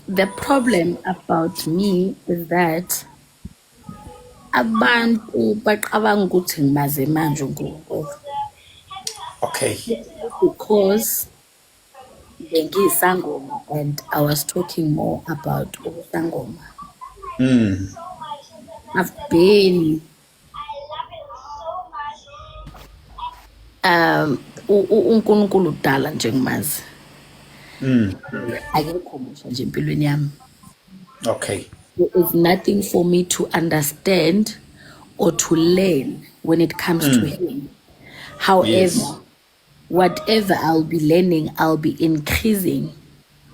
the problem about me is that abantu baqabanga ukuthi ngimaze manje uNkulunkulu Okay. because bengiyisangoma and I was talking more about ubusangoma. I've been uNkulunkulu udala nje ngimazi. Akekho musha nje empilweni yami. Okay. There is nothing for me to understand or to learn when it comes to him. However, Yes. whatever I'll be learning, I'll be increasing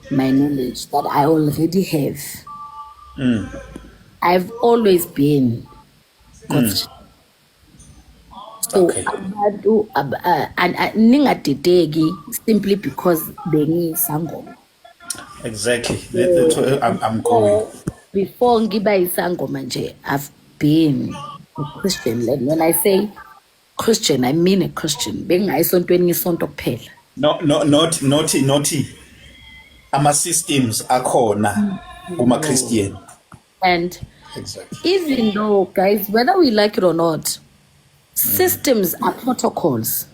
my knowledge that I already have. I've always been God's. So Okay. abantu ningadideki simply because bengiyisangoma. Exactly. That's where I'm going. Before ngiba isangoma nje, I've been a Christian. And when I say Christian, I mean a Christian. Bengayisontweni ngisonto kuphela. Not ama-systems akhona kuma-Christian. And Exactly. even though, guys, whether we like it or not, systems are protocols.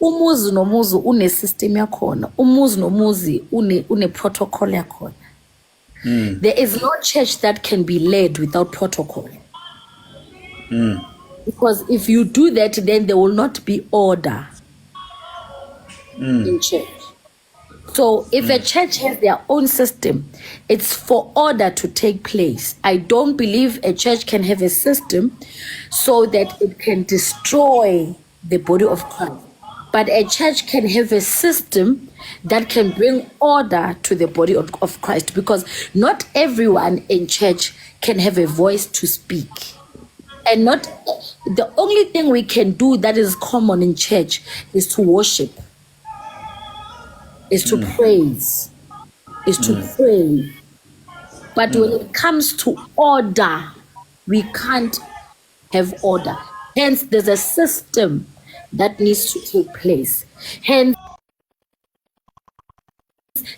Umuzi nomuzi une system yakhona. Umuzi nomuzi une protocol yakhona. There is no church that can be led without protocol. Because if you do that, then there will not be order in church. So if a church has their own system, it's for order to take place. I don't believe a church can have a system so that it can destroy the body of Christ. But a church can have a system that can bring order to the body of Christ, because not everyone in church can have a voice to speak. And not the only thing we can do that is common in church is to worship, is to praise, is to pray. But when it comes to order, we can't have order. Hence, there's a system that needs to take place. Hence,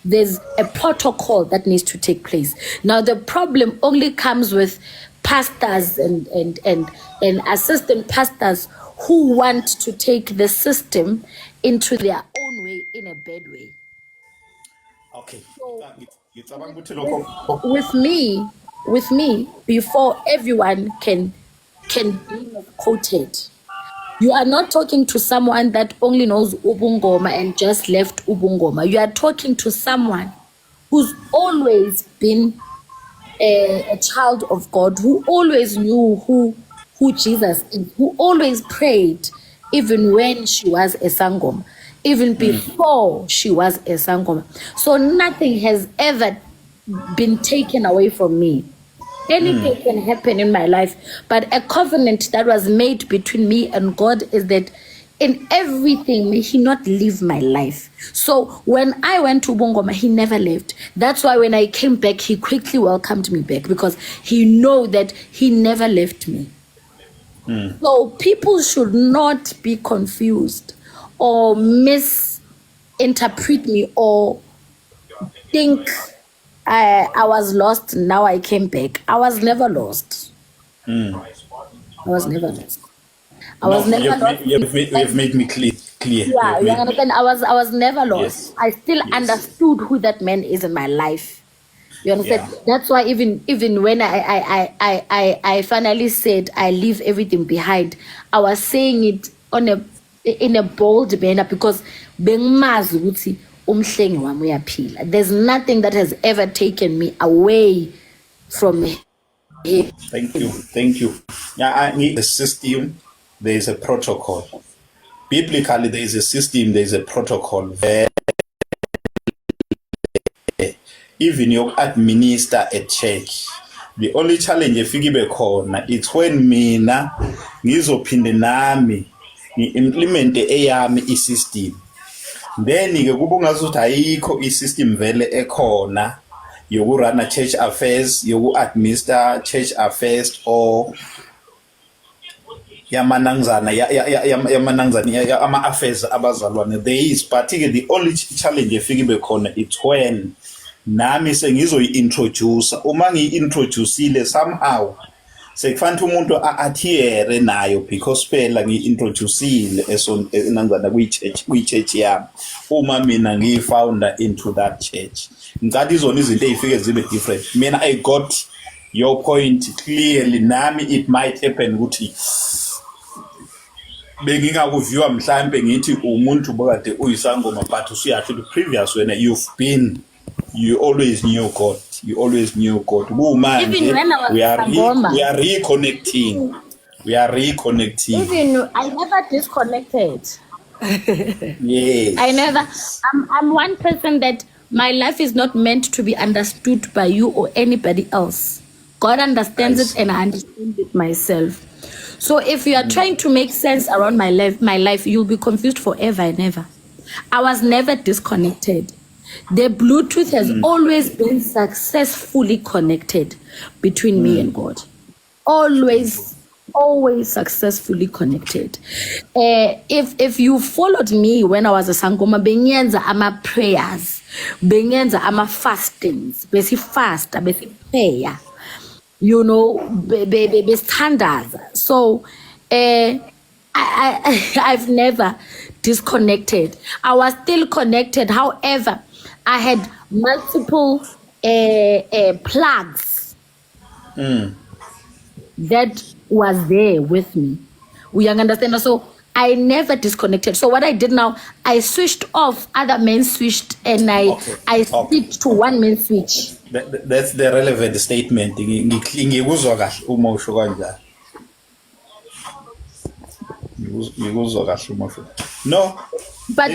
there's a protocol that needs to take place. Now, the problem only comes with pastors and assistant pastors who want to take the system into their own way, in a bad way. Okay. With me, before everyone can be quoted, you are not talking to someone that only knows Ubungoma and just left Ubungoma. You are talking to someone who's always been a child of God, who always knew who Jesus is, who always prayed even when she was a sangoma, even before she was a sangoma. So nothing has ever been taken away from me. Anything can happen in my life, but a covenant that was made between me and God is that in everything may he not leave my life. So when I went to Bongoma, he never left. That's why when I came back, he quickly welcomed me back, because he know that he never left me. So people should not be confused or misinterpret me or think I was lost, now I came back. I was never lost. I was never lost. I was never lost. You have made me clear. Yeah, you understand? I was never lost. Yes. I still Yes. understood who that man is in my life. You understand? Yeah. That's why even when I finally said I leave everything behind, I was saying it in a bold manner, because bengimazi ukuthi umhlengi wami uyaphila. There's nothing that has ever taken me away from him. Thank you. Yeah, I need a system. There is a protocol. Biblically, there is a system. There is a protocol. Even you administer a church, the only challenge efika ibe khona it's when mina ngizophinde nami ngi-implement eyami i-system, then ke kuba ungazuthi ayikho i-system vele ekhona yokurana church affairs, yoku-administer church affairs, or yamanangzana ama-affairs abazalwane there is, but-ke the only challenge efika ibe khona it's when nami sengizoyi-introduce. Uma ngiyi-introducile somehow sekufanele umuntu a-adhere nayo because phela ngiyi-introducile enangzana kwi-church yami. Uma mina ngiyi-founder into that church, ngicela izona izinto ey'fike zibe different. Mina I got your point clearly. Nami it might happen ukuthi bengingakuviwa mhlambe ngithi umuntu bokade uyisangoma, but usuyasho the previous wena you always knew God. You always knew God. Even when I was we are sangoma, reconnecting. We are reconnecting. even I never disconnected. Yes. I never. I'm one person that my life is not meant to be understood by you or anybody else. God understands it, and I understand it myself. So if you are trying to make sense around my life, you'll be confused forever and ever. I was never disconnected. The Bluetooth has always been successfully connected between me and God. Always successfully connected. If you followed me when I was a sangoma, benyenza ama prayers, benyenza ama fastings, besi fast, besi prayer, you know, be standards. So I've never disconnected. I was still connected. However, I had multiple plugs that was there with me. We understand. So I never disconnected. So what I did now, I switched off, other men switched, and I switched to one man switch. That's the relevant statement. Ngikuzwa kahle uma usho kanjalo. Ngikuzwa kahle uma usho. No. But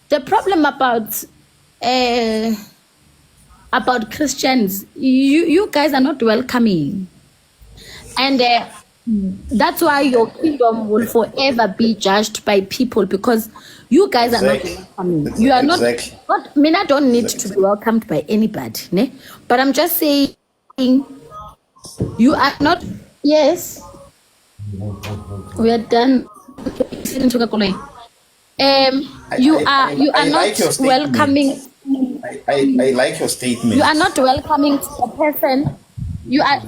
the problem about Christians, you guys are not welcoming, and that's why your kingdom will forever be judged by people, because you guys are not welcoming. You are not. Mina don't need to be welcomed by anybody, ne? But I'm just saying, you are not. Yes, we are done. You are not welcoming. I like your statement. You are not welcoming a person. You are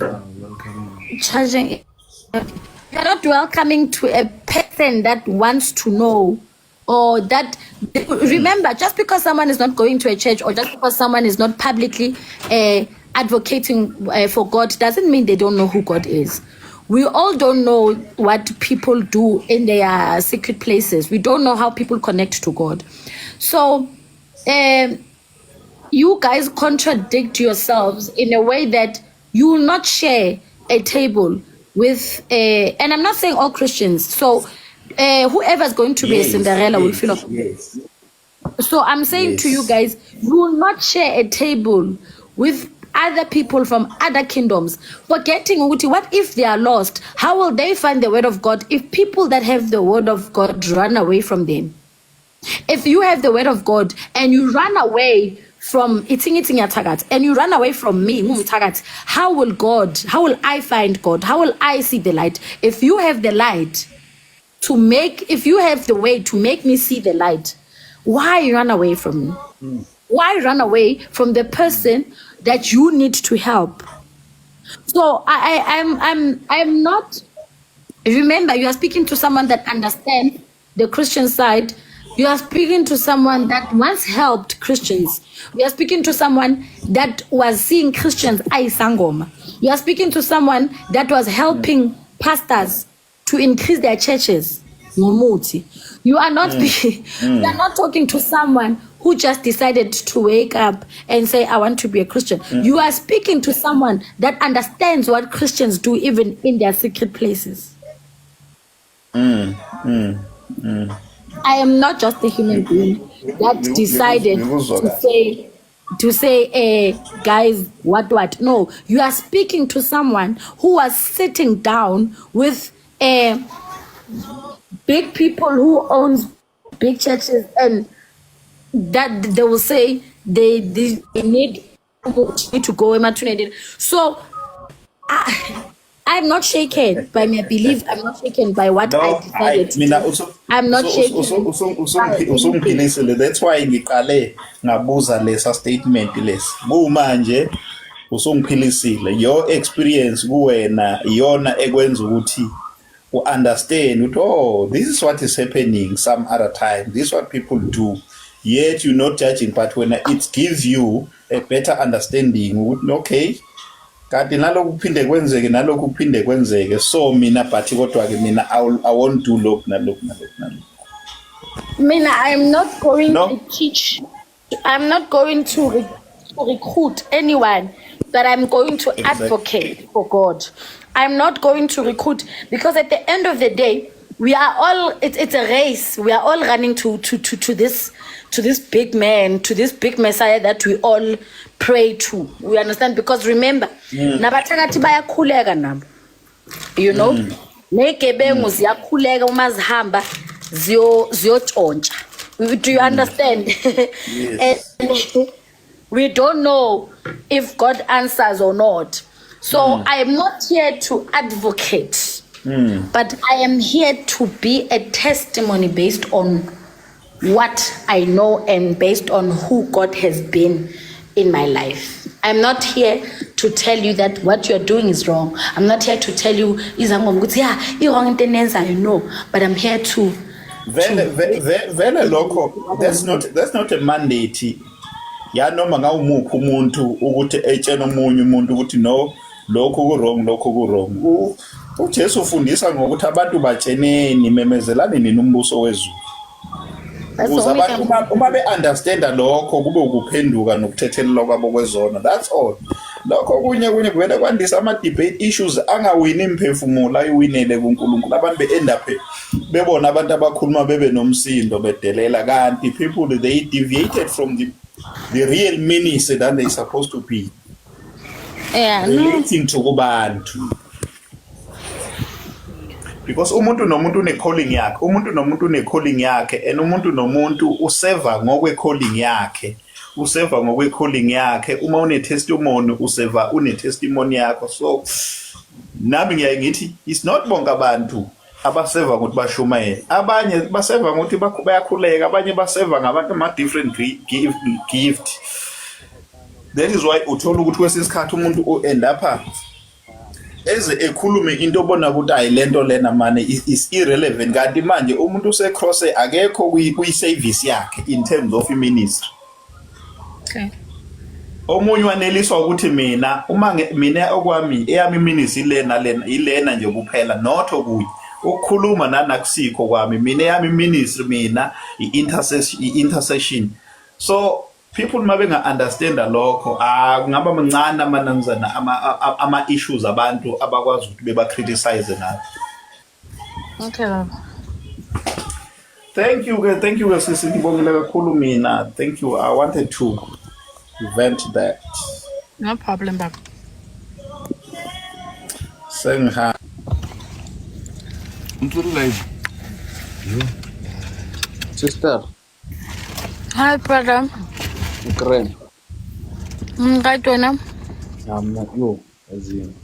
charging. You are not welcoming to a person that wants to know, or that. Remember, just because someone is not going to a church, or just because someone is not publicly advocating for God, doesn't mean they don't know who God is. We all don't know what people do in their secret places. We don't know how people connect to God. So, you guys contradict yourselves in a way that you will not share a table with, and I'm not saying all Christians. So, whoever's going to be a Cinderella will feel off. Yes. So I'm saying to you guys, you will not share a table with other people from other kingdoms, forgetting what if they are lost? How will they find the word of God if people that have the word of God run away from them? If you have the word of God and you run away from and you run away from me, how will I find God? How will I see the light? If you have the light if you have the way to make me see the light, why run away from me? Why run away from the person that you need to help? So I'm not. Remember, you are speaking to someone that understands the Christian side. You are speaking to someone that once helped Christians. You are speaking to someone that was seeing Christians sangoma. You are speaking to someone that was helping pastors to increase their churches. You are not you are not talking to someone who just decided to wake up and say, I want to be a Christian. You are speaking to someone that understands what Christians do even in their secret places. I am not just a human being that decided to say, guys, what? No, you are speaking to someone who was sitting down with big people who owns big churches, and that they will say they need to go. So I I'm not shaken by my belief. I'm not shaken by what I No, decided to mina do. I'm not shaken by anything. usungiphilisile. That's why ngiqale ngabuza lesa statement lesi. Manje usungiphilisile. Your experience kuwena iyona ekwenza ukuthi understand ukuthi oh, this is what is happening some other time. This is what people do. Yet you're not judging, but when it gives you a better understanding ukuthi okay, kanti nalokhu kuphinde kwenzeke so mina but kodwa ke mina I won't do lokhu nalokhu. Mina, I'm not going No? to teach. I'm not going to recruit anyone, but I'm going to advocate for God. I'm not going to recruit because at the end of the day, we are all. It's a race. We are all running to this big man, to this big Messiah that we all pray to. We understand because remember, nabathakathi bayakhuleka nabo. You know, negebengu ziyakhuleka uma zihamba ziyotshontsha. Do you understand? Yes. And we don't know if God answers or not. So I am not here to advocate, but I am here to be a testimony based on what I know and based on who God has been in my life. I'm not here to tell you that what you're doing is wrong. I'm not here to tell you, yeah, you're wrong in no, but I'm here to Vele lokho that's not a mandate. Ya noma ngawumuphi umuntu ukuthi etshena omunye umuntu ukuthi no lokho ku wrong. uJesu ufundisa ngokuthi abantu batsheneni memezelane nini umbuso wezulu. Ukuze abantu uma be-understanda lokho kube ukuphenduka nokuthethelelwa kwabo kwezona. That's all. Lokho kunye kuvele kwandisa ama-debate issues angawini imphefumulo ayiwinele kuNkulunkulu. Abantu be-end up bebona abantu abakhuluma bebe nomsindo bedelela kanti people they deviated from the real ministry that they supposed to be. Yeah, Relating to kubantu. Because umuntu nomuntu une-calling yakhe, umuntu nomuntu une-calling yakhe, and umuntu nomuntu useva ngokwe-calling yakhe. Useva ngokwe-calling yakhe. Uma une-testimony useva une-testimony yakho. So nami ngiyaye ngithi it's not bonke abantu abaseva ukuthi bashumayele. Abanye baseva ukuthi bayakhuleka, abanye baseva ngabantu ama-different gift. That is why uthola ukuthi kwesisikhathi umuntu u-end up eze ekhulume into obona ukuthi ayilento lena manje is irrelevant kanti manje umuntu usecrosse akekho kuyi-service yakhe in terms of ministry. okay. Omunye waneliswa ukuthi mina okwami eyami ministry ilena nje kuphela not okunye ukukhuluma nanakusikho kwami mina eyami ministry mina i-intercession. So people mabenga understand lokho kungaba mancane amanamzana ama issues abantu abakwazi ukuthi beba criticize ngayo. Okay, love. Thank you sisi ngibongela kakhulu mina. Thank you. I wanted to vent that. No problem, Baba. Sengha live. Sister, Hi, brother. Ukraine. Right, wena? Yo, as in,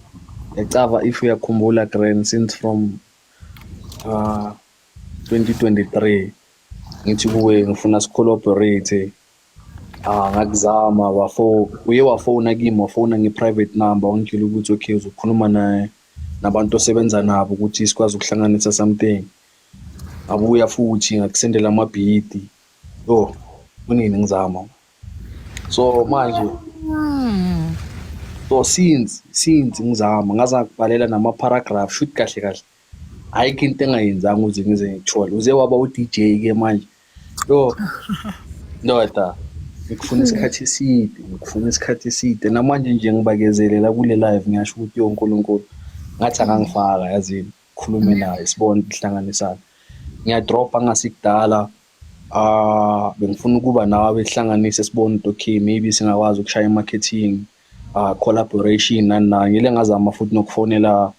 ecava if uyakhumbula Ukraine since from 2023 ngithi kuwe ngifuna sicollaborate ngakuzama uye wafona kimi wafona nge-private number wangitshela ukuthi okay uzokhuluma naye nabantu osebenza nabo ukuthi sikwazi ukuhlanganisa something. Abuya futhi ngakusendela amabhidi yo kunini ngizama so manje so since ngizama ngaza kubhalela nama-paragraph shoot kahle ayikho into engayenzanga ukuze ngize ngikuthole uze waba u-DJ ke manje yo ndoda ngikufuna isikhathi eside namanje nje ngibakezelela kule live ngiyasho ukuthi yo uNkulunkulu ngathi angangifaka yazini khulume naye sibone ihlanganisana ngiyadropa ngasikudala bengifuna ukuba nawe behlanganise sibone okay maybe singakwazi ukushaya marketing collaboration ngile ngazama futhi nokufonela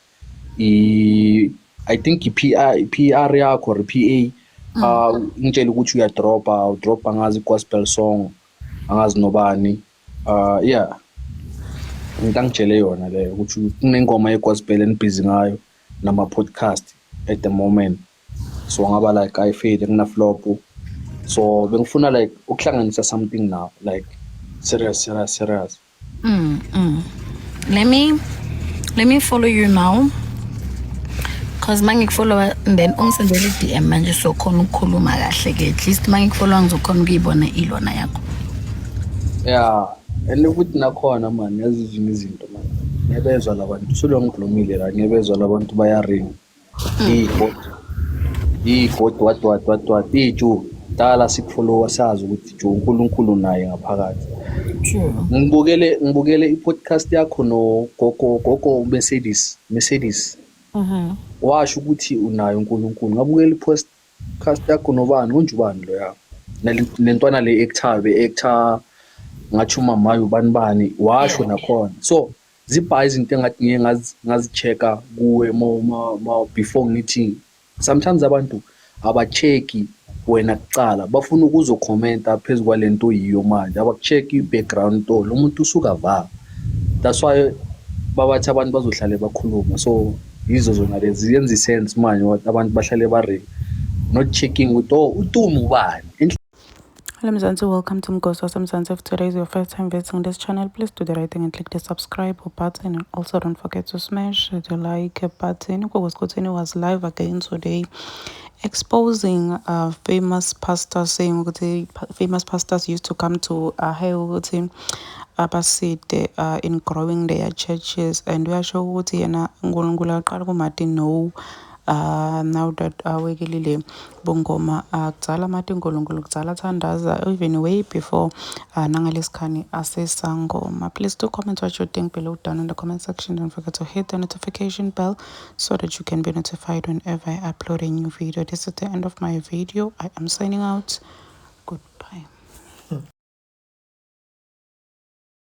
I think PR yakho or PA ngitshela ukuthi udropa ngazi gospel song angazi nobani yeah into angitshele yona leyo ukuthi kunengoma ye-gospel enibhizi ngayo nama-podcast at the moment, so ngaba like ayifade kunaflop, so bengifuna like ukuhlanganisa something now like serious. Let me follow you now, cause mangikufollow then ungisendele i-DM manje sokhona ukukhuluma kahle ke, at least mangikufollow ngizokhona ukuyibona ilona yakho. Yeah, and ukuthi nakhona man yazi izinto man, ngiyabezwa labantu solo ngikhulumile la, ngiyabezwa labantu bayaringa igod what ijo dala sikufollowa sazi ukuthi jo uNkulunkulu naye ngaphakathi. True. Ngibukele i-podcast yakho no gogo Mercedes. Washo ukuthi unayo uNkulunkulu. Ngabukela i-podcast yakho nobani unjubani lo yakho. Nalentwana le actor ngathi umamayo bani washo nakhona. So zibhayi izinto engathi ngiye ngazichecka kuwe ma before ngithi sometimes abantu abachecki wena kucala bafuna ukuzokhomenta phezulu kwalento yiyo manje, abakuchecki i-background to lo muntu usuka va. That's why babathi abantu bazohlale bakhuluma, so yizo zona lezi yenza isense manje abantu bahlale bare not checking ukuthi uTumu ubani. Hello Mzansi, welcome to Mgosi Mzansi. If today is your first time visiting this channel, please do the right thing and click the subscribe button, and also don't forget to smash the like button. Kutini was live again today, exposing famous pastors, saying famous pastors used to come to abaside in growing their churches, and we are sure ukuthi yena uNkulunkulu aqala kumathi no. Now that wekelile bongoma kudzala mati uNkulunkulu kudzala thandaza even way before nangalesikhani asesangoma. Please do comment what you think below down in the comment section. Don't forget to hit the notification bell so that you can be notified whenever I upload a new video. This is the end of my video. I am signing out.